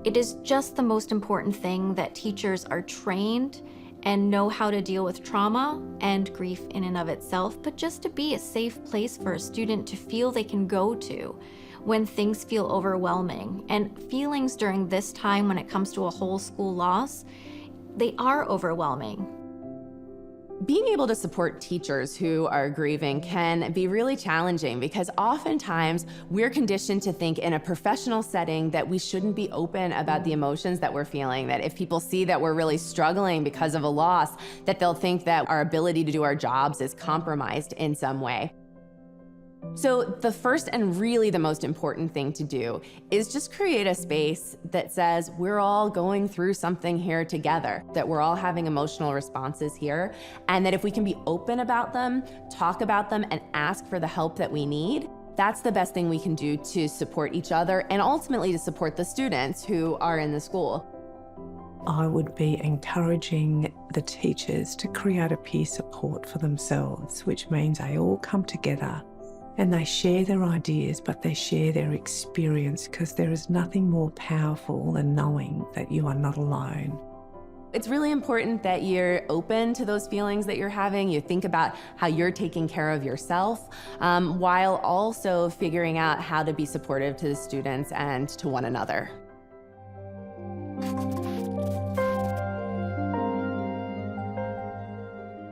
It is just the most important thing that teachers are trained and know how to deal with trauma and grief in and of itself, but just to be a safe place for a student to feel they can go to when things feel overwhelming. And feelings during this time when it comes to a whole school loss, they are overwhelming. Being able to support teachers who are grieving can be really challenging because oftentimes we're conditioned to think in a professional setting that we shouldn't be open about the emotions that we're feeling, that if people see that we're really struggling because of a loss, that they'll think that our ability to do our jobs is compromised in some way. So the first and really the most important thing to do is just create a space that says we're all going through something here together, that we're all having emotional responses here, and that if we can be open about them, talk about them, and ask for the help that we need, that's the best thing we can do to support each other and ultimately to support the students who are in the school. I would be encouraging the teachers to create a peer support for themselves, which means they all come together and they share their ideas, but they share their experience, because there is nothing more powerful than knowing that you are not alone. It's really important that you're open to those feelings that you're having. You think about how you're taking care of yourself, while also figuring out how to be supportive to the students and to one another.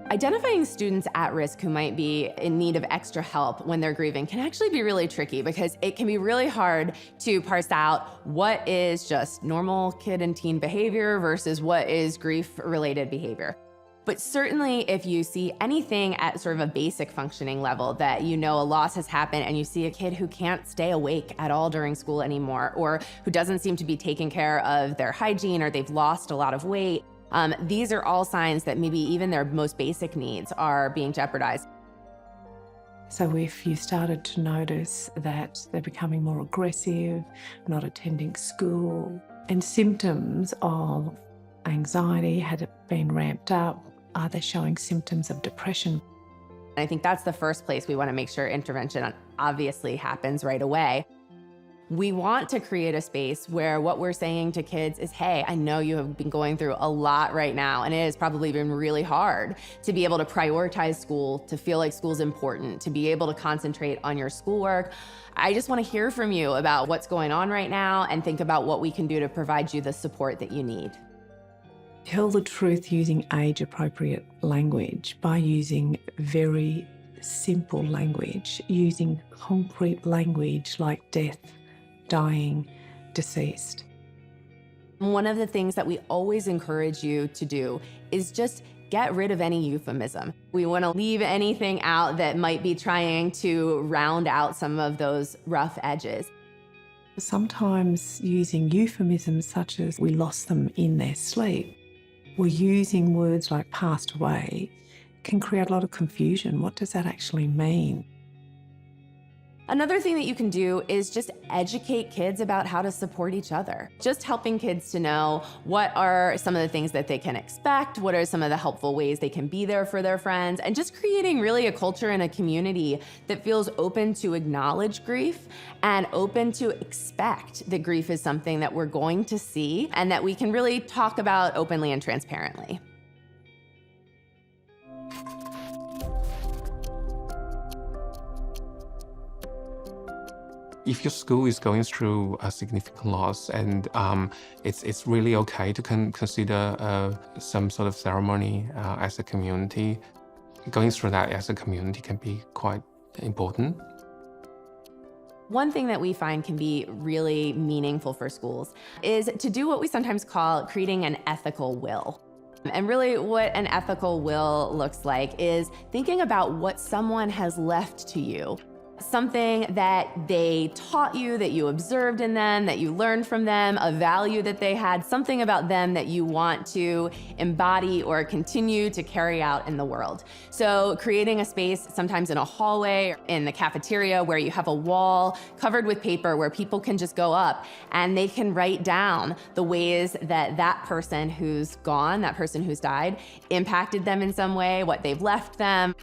Identifying students at risk who might be in need of extra help when they're grieving can actually be really tricky because it can be really hard to parse out what is just normal kid and teen behavior versus what is grief-related behavior. But certainly if you see anything at sort of a basic functioning level, that you know a loss has happened and you see a kid who can't stay awake at all during school anymore, or who doesn't seem to be taking care of their hygiene, or they've lost a lot of weight, these are all signs that maybe even their most basic needs are being jeopardized. So if you started to notice that they're becoming more aggressive, not attending school, and symptoms of anxiety had been ramped up, are they showing symptoms of depression? I think that's the first place we want to make sure intervention obviously happens right away. We want to create a space where what we're saying to kids is, hey, I know you have been going through a lot right now, and it has probably been really hard to be able to prioritize school, to feel like school's important, to be able to concentrate on your schoolwork. I just want to hear from you about what's going on right now and think about what we can do to provide you the support that you need. Tell the truth using age-appropriate language, by using very simple language, using concrete language like death, dying, deceased. One of the things that we always encourage you to do is just get rid of any euphemism. We want to leave anything out that might be trying to round out some of those rough edges. Sometimes using euphemisms such as we lost them in their sleep, or using words like passed away, can create a lot of confusion. What does that actually mean? Another thing that you can do is just educate kids about how to support each other. Just helping kids to know what are some of the things that they can expect, what are some of the helpful ways they can be there for their friends, and just creating really a culture and a community that feels open to acknowledge grief and open to expect that grief is something that we're going to see and that we can really talk about openly and transparently. If your school is going through a significant loss, and it's really okay to consider some sort of ceremony as a community. Going through that as a community can be quite important. One thing that we find can be really meaningful for schools is to do what we sometimes call creating an ethical will. And really what an ethical will looks like is thinking about what someone has left to you. Something that they taught you, that you observed in them, that you learned from them, a value that they had, something about them that you want to embody or continue to carry out in the world. So creating a space, sometimes in a hallway, or in the cafeteria, where you have a wall covered with paper where people can just go up and they can write down the ways that that person who's gone, that person who's died, impacted them in some way, what they've left them.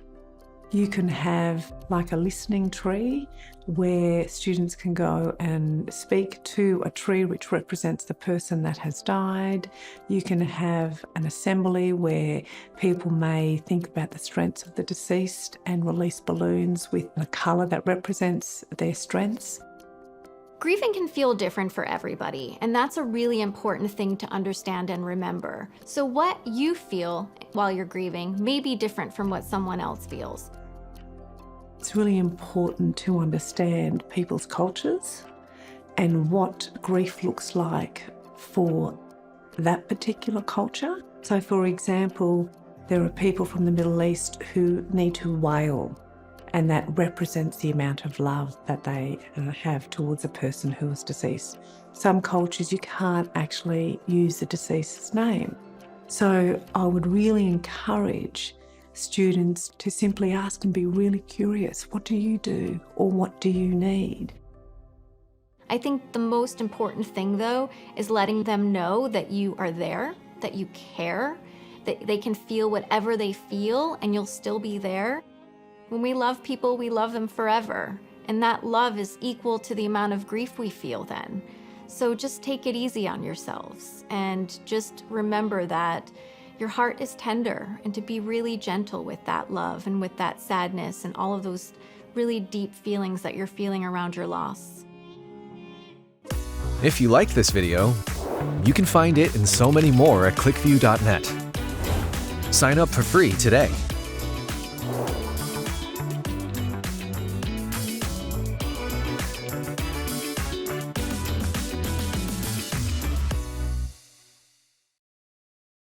You can have like a listening tree where students can go and speak to a tree which represents the person that has died. You can have an assembly where people may think about the strengths of the deceased and release balloons with a colour that represents their strengths. Grieving can feel different for everybody, and that's a really important thing to understand and remember. So what you feel while you're grieving may be different from what someone else feels. It's really important to understand people's cultures and what grief looks like for that particular culture. So for example, there are people from the Middle East who need to wail, and that represents the amount of love that they have towards a person who is deceased. Some cultures you can't actually use the deceased's name. So I would really encourage students to simply ask and be really curious, what do you do or what do you need? I think the most important thing, though, is letting them know that you are there, that you care, that they can feel whatever they feel and you'll still be there. When we love people, we love them forever, and that love is equal to the amount of grief we feel then. So just take it easy on yourselves and just remember that your heart is tender, and to be really gentle with that love and with that sadness and all of those really deep feelings that you're feeling around your loss. If you liked this video, you can find it and so many more at clickview.net. Sign up for free today.